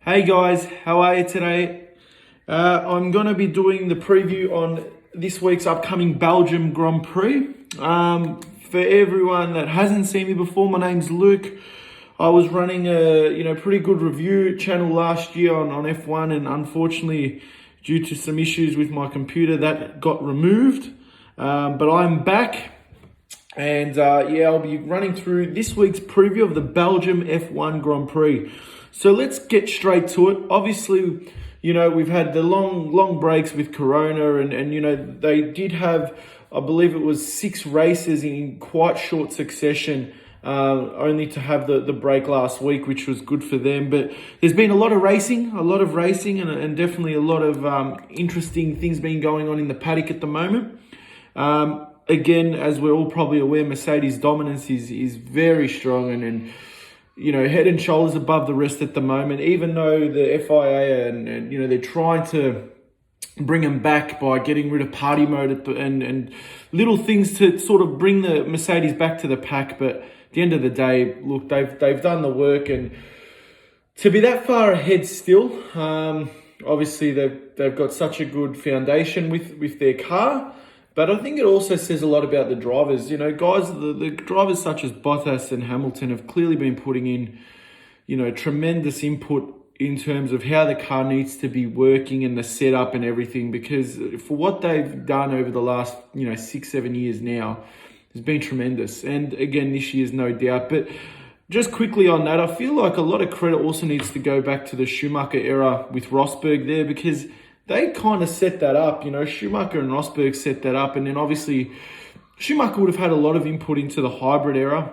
Hey guys, how are you today? I'm going to be doing the preview on this week's upcoming Belgium Grand Prix. For everyone that hasn't seen me before, my name's Luke. I was running a pretty good review channel last year on F1, and unfortunately, due to some issues with my computer, that got removed. But I'm back. And I'll be running through this week's preview of the Belgium F1 Grand Prix. So let's get straight to it. Obviously, we've had the long breaks with Corona and they did have, I believe it was 6 races in quite short succession, only to have the break last week, which was good for them. But there's been a lot of racing and definitely a lot of interesting things being going on in the paddock at the moment. Again, as we're all probably aware, Mercedes' dominance is very strong and head and shoulders above the rest at the moment, even though the FIA and they're trying to bring them back by getting rid of party mode and little things to sort of bring the Mercedes back to the pack. But at the end of the day, look, they've done the work, and to be that far ahead still, obviously they've got such a good foundation with their car. But I think it also says a lot about the drivers. Guys, the drivers such as Bottas and Hamilton have clearly been putting in, tremendous input in terms of how the car needs to be working and the setup and everything. Because for what they've done over the last, 6-7 years now, has been tremendous. And again, this year's no doubt. But just quickly on that, I feel like a lot of credit also needs to go back to the Schumacher era with Rosberg there, because they kind of set that up. Schumacher and Rosberg set that up. And then obviously Schumacher would have had a lot of input into the hybrid era.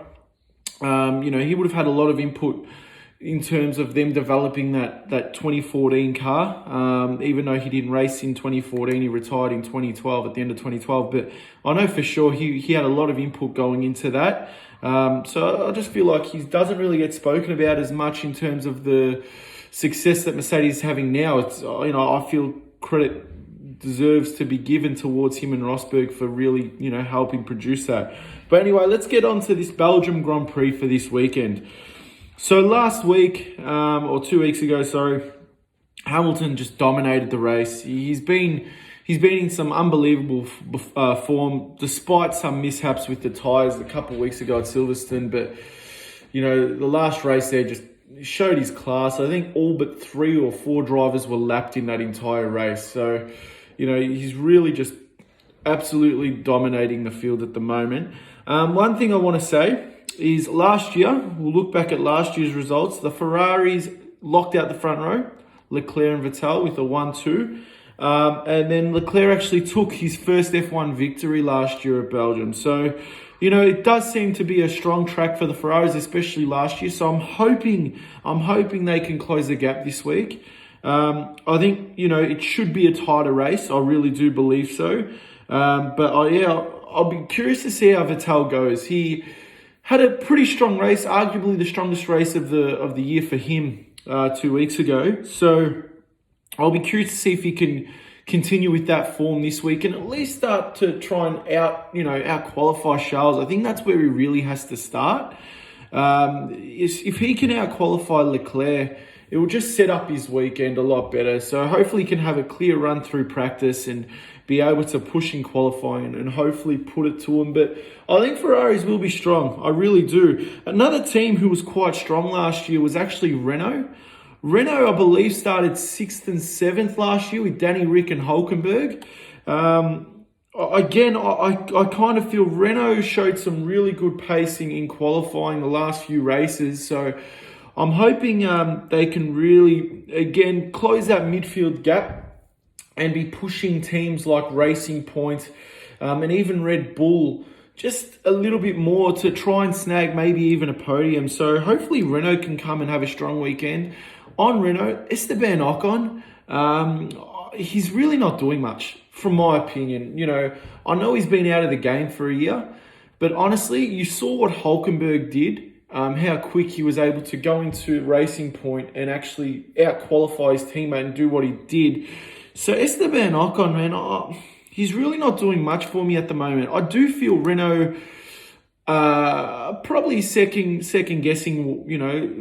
He would have had a lot of input in terms of them developing that 2014 car. Even though he didn't race in 2014, he retired in 2012, at the end of 2012. But I know for sure he had a lot of input going into that. So I just feel like he doesn't really get spoken about as much in terms of the success that Mercedes is having now. It's I feel credit deserves to be given towards him and Rosberg for really helping produce that. But anyway, let's get on to this Belgium Grand Prix for this weekend. So last week, or 2 weeks ago, sorry, Hamilton just dominated the race. He's been in some unbelievable form, despite some mishaps with the tyres a couple of weeks ago at Silverstone. But the last race there just showed his class. I think all but 3 or 4 drivers were lapped in that entire race. So, he's really just absolutely dominating the field at the moment. One thing I want to say is last year, we'll look back at last year's results. The Ferraris locked out the front row, Leclerc and Vettel with a 1-2. And then Leclerc actually took his first F1 victory last year at Belgium. So, it does seem to be a strong track for the Ferraris, especially last year. So I'm hoping they can close the gap this week. I think, it should be a tighter race. I really do believe so. But I'll be curious to see how Vettel goes. He had a pretty strong race, arguably the strongest race of the year for him 2 weeks ago. So I'll be curious to see if he can continue with that form this week and at least start to try and out qualify Charles. I think that's where he really has to start. If he can out qualify Leclerc, it will just set up his weekend a lot better. So hopefully he can have a clear run through practice and be able to push in qualifying and hopefully put it to him. But I think Ferraris will be strong. I really do. Another team who was quite strong last year was actually Renault. Renault, I believe, started 6th and 7th last year with Danny Rick and Hulkenberg. Again, I kind of feel Renault showed some really good pacing in qualifying the last few races. So I'm hoping they can really, again, close that midfield gap and be pushing teams like Racing Point and even Red Bull just a little bit more to try and snag maybe even a podium. So hopefully Renault can come and have a strong weekend. On Renault, Esteban Ocon, he's really not doing much, from my opinion. I know he's been out of the game for a year, but honestly, you saw what Hulkenberg did, how quick he was able to go into Racing Point and actually out-qualify his teammate and do what he did. So Esteban Ocon, man, he's really not doing much for me at the moment. I do feel Renault Probably second guessing,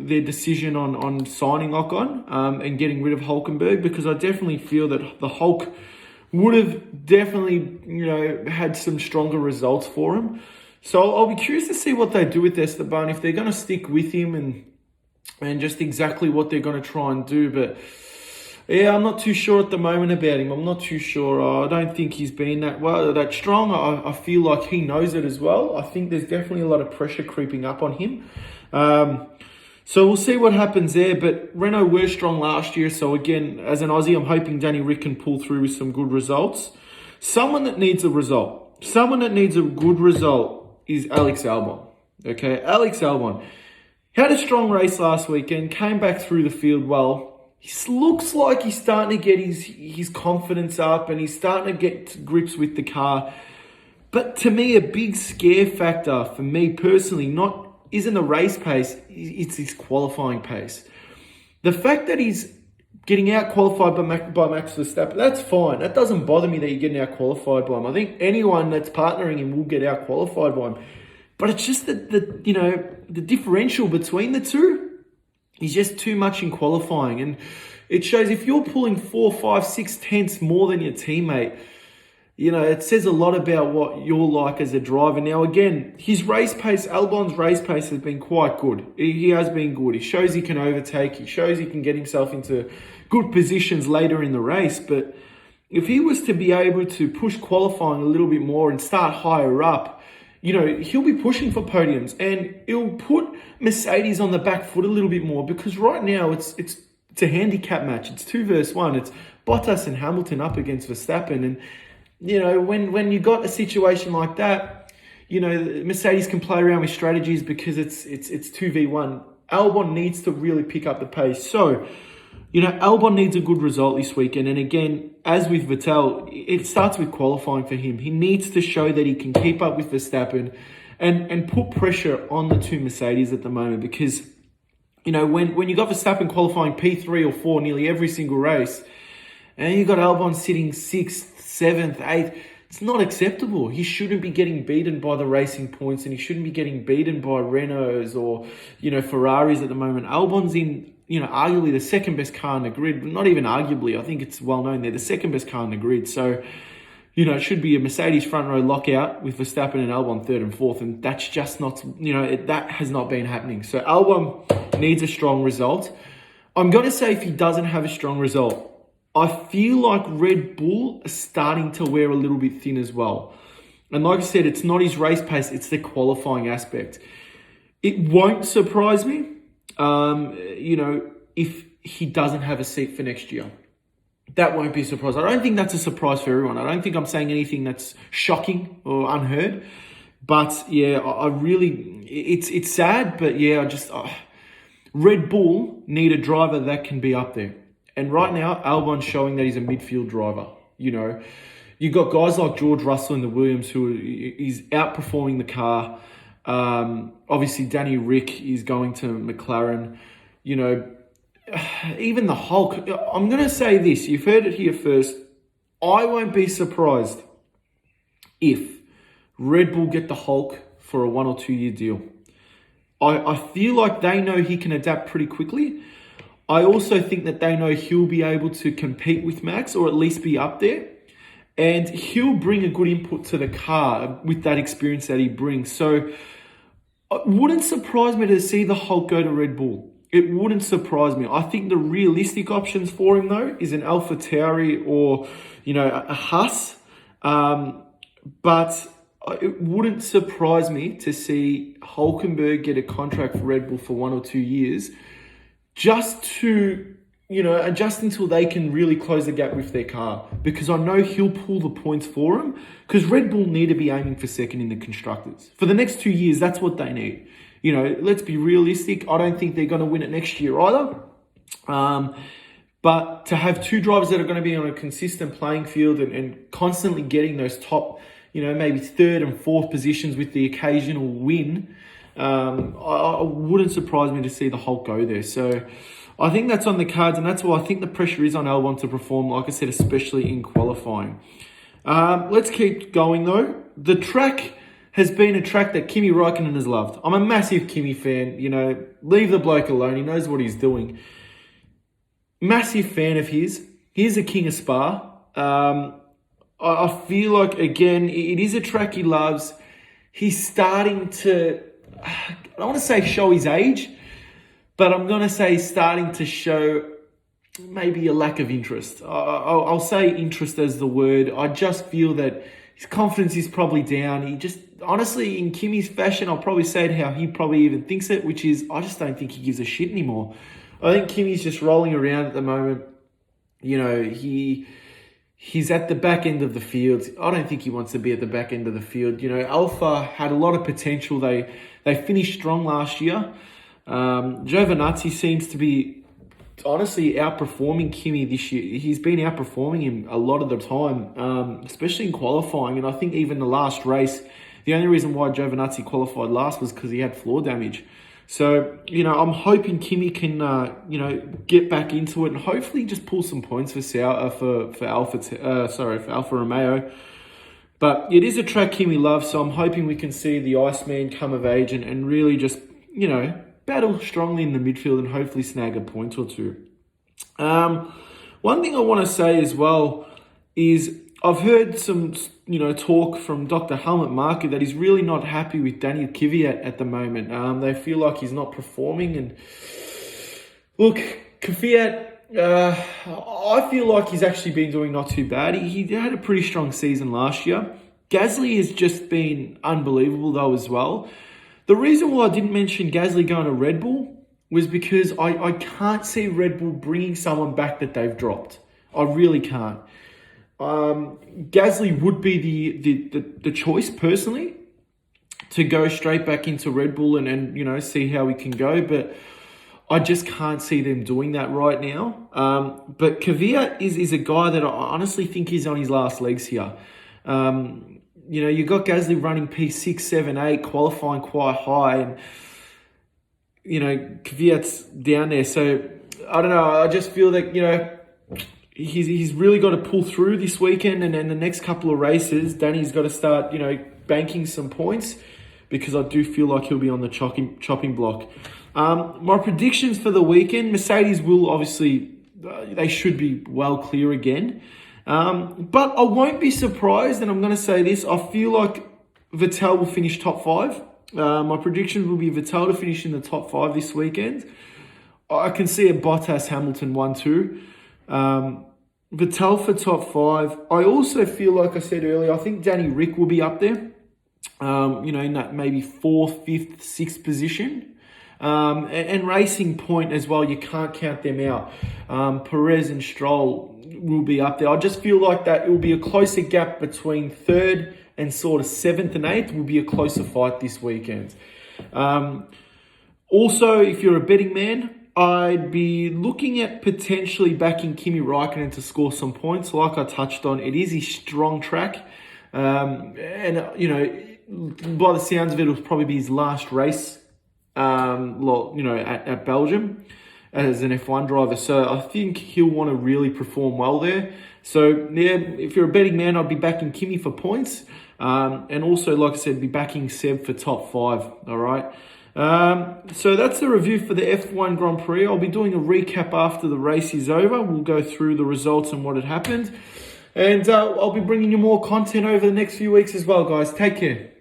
their decision on signing Ocon and getting rid of Hulkenberg, because I definitely feel that the Hulk would have definitely, had some stronger results for him. So I'll be curious to see what they do with Esteban, if they're going to stick with him and just exactly what they're going to try and do. But yeah, I'm not too sure at the moment about him. I'm not too sure. I don't think he's been that strong. I feel like he knows it as well. I think there's definitely a lot of pressure creeping up on him. So we'll see what happens there. But Renault were strong last year. So again, as an Aussie, I'm hoping Danny Rick can pull through with some good results. Someone that needs a result. Someone that needs a good result is Alex Albon. Okay, Alex Albon had a strong race last weekend, came back through the field well. He looks like he's starting to get his confidence up and he's starting to get to grips with the car. But to me, a big scare factor for me personally isn't the race pace, it's his qualifying pace. The fact that he's getting out qualified by Max Verstappen, that's fine. That doesn't bother me that you're getting out qualified by him. I think anyone that's partnering him will get out qualified by him. But it's just that the differential between the two is just too much in qualifying. And it shows if you're pulling 4, 5, 6 tenths more than your teammate, it says a lot about what you're like as a driver. Now, again, his race pace, Albon's race pace has been quite good. He has been good. He shows he can overtake. He shows he can get himself into good positions later in the race. But if he was to be able to push qualifying a little bit more and start higher up, he'll be pushing for podiums and it'll put Mercedes on the back foot a little bit more, because right now it's a handicap match. It's 2 versus 1. It's Bottas and Hamilton up against Verstappen. And, when you got a situation like that, Mercedes can play around with strategies because it's 2v1. Albon needs to really pick up the pace. So, Albon needs a good result this weekend. And again, as with Vettel, it starts with qualifying for him. He needs to show that he can keep up with Verstappen and put pressure on the 2 Mercedes at the moment. Because, when you got Verstappen qualifying P3 or 4 nearly every single race, and you got Albon sitting 6th, 7th, 8th, it's not acceptable. He shouldn't be getting beaten by the racing points, and he shouldn't be getting beaten by Renaults or, Ferraris at the moment. Albon's in, arguably the second best car in the grid. Not even arguably. I think it's well known they're the second best car in the grid. So, it should be a Mercedes front row lockout with Verstappen and Albon 3rd and 4th. And that's just not, that has not been happening. So Albon needs a strong result. I'm going to say if he doesn't have a strong result, I feel like Red Bull is starting to wear a little bit thin as well. And like I said, it's not his race pace, it's the qualifying aspect. It won't surprise me, if he doesn't have a seat for next year. That won't be a surprise. I don't think that's a surprise for everyone. I don't think I'm saying anything that's shocking or unheard. But yeah, I really, it's sad, but yeah, Red Bull need a driver that can be up there. And right now, Albon's showing that he's a midfield driver. You've got guys like George Russell in the Williams who is outperforming the car. Obviously, Danny Rick is going to McLaren. Even the Hulk. I'm going to say this. You've heard it here first. I won't be surprised if Red Bull get the Hulk for a 1 or 2 year deal. I feel like they know he can adapt pretty quickly. I also think that they know he'll be able to compete with Max, or at least be up there. And he'll bring a good input to the car with that experience that he brings. So it wouldn't surprise me to see the Hulk go to Red Bull. It wouldn't surprise me. I think the realistic options for him, though, is an AlphaTauri or, a Haas. But it wouldn't surprise me to see Hulkenberg get a contract for Red Bull for 1 or 2 years, just to, just until they can really close the gap with their car. Because I know he'll pull the points for them, because Red Bull need to be aiming for second in the Constructors. For the next 2 years, that's what they need. Let's be realistic. I don't think they're going to win it next year either. But to have 2 drivers that are going to be on a consistent playing field and constantly getting those top, maybe 3rd and 4th positions with the occasional win, I wouldn't surprise me to see the Hulk go there. So I think that's on the cards, and that's why I think the pressure is on Albon to perform, like I said, especially in qualifying. Let's keep going though. The track has been a track that Kimi Räikkönen has loved. I'm a massive Kimi fan. You know, leave the bloke alone. He knows what he's doing. Massive fan of his. He's a king of Spa. I feel like, again, it is a track he loves. He's starting to, I don't want to say show his age, but I'm going to say he's starting to show maybe a lack of interest. I'll say interest as the word. I just feel that his confidence is probably down. He just, honestly, in Kimi's fashion, I'll probably say it how he probably even thinks it, which is, I just don't think he gives a shit anymore. I think Kimi's just rolling around at the moment. You know, he's at the back end of the field. I don't think he wants to be at the back end of the field. You know, Alpha had a lot of potential. They finished strong last year. Giovinazzi seems to be honestly outperforming Kimi this year. He's been outperforming him a lot of the time, especially in qualifying. And I think even the last race, the only reason why Giovinazzi qualified last was because he had floor damage. So, you know, I'm hoping Kimi can, you know, get back into it and hopefully just pull some points for Alfa Romeo. But it is a track Kimi loves, so I'm hoping we can see the Iceman come of age and really just, you know, battle strongly in the midfield and hopefully snag a point or two. One thing I want to say as well is I've heard some, you know, talk from Dr. Helmut Marko that he's really not happy with Daniel Kvyat at the moment. They feel like he's not performing. And look, Kvyat, I feel like he's actually been doing not too bad. He had a pretty strong season last year. Gasly has just been unbelievable though as well. The reason why I didn't mention Gasly going to Red Bull was because I can't see Red Bull bringing someone back that they've dropped. I really can't. Gasly would be the choice personally to go straight back into Red Bull and you know, see how we can go, but I just can't see them doing that right now. But Kvyat is a guy that I honestly think is on his last legs here. You know, you got Gasly running P6, 7, 8, qualifying quite high, and you know, Kvyat's down there. So I don't know. I just feel that, you know, he's really got to pull through this weekend, and then the next couple of races, Danny's got to start, you know, banking some points, because I do feel like he'll be on the chopping block. My predictions for the weekend: Mercedes will obviously, they should be well clear again. But I won't be surprised, and I'm going to say this, I feel like Vettel will finish top 5. My predictions will be Vettel to finish in the top 5 this weekend. I can see a Bottas Hamilton 1-2. Vettel for top 5. I also feel, like I said earlier, I think Danny Rick will be up there. You know, in that maybe 4th, 5th, 6th position. And Racing Point as well, you can't count them out. Perez and Stroll will be up there. I just feel like that it will be a closer gap between 3rd and sort of 7th and 8th will be a closer fight this weekend. Also, if you're a betting man, I'd be looking at potentially backing Kimi Räikkönen to score some points. Like I touched on, it is his strong track. And, you know, by the sounds of it, it'll probably be his last race, you know, at Belgium as an F1 driver. So I think he'll want to really perform well there. So, yeah, if you're a betting man, I'd be backing Kimi for points. And also, like I said, be backing Seb for top 5. All right. So that's the review for the F1 Grand Prix. I'll be doing a recap after the race is over. We'll go through the results and what had happened. And I'll be bringing you more content over the next few weeks as well, guys. Take care.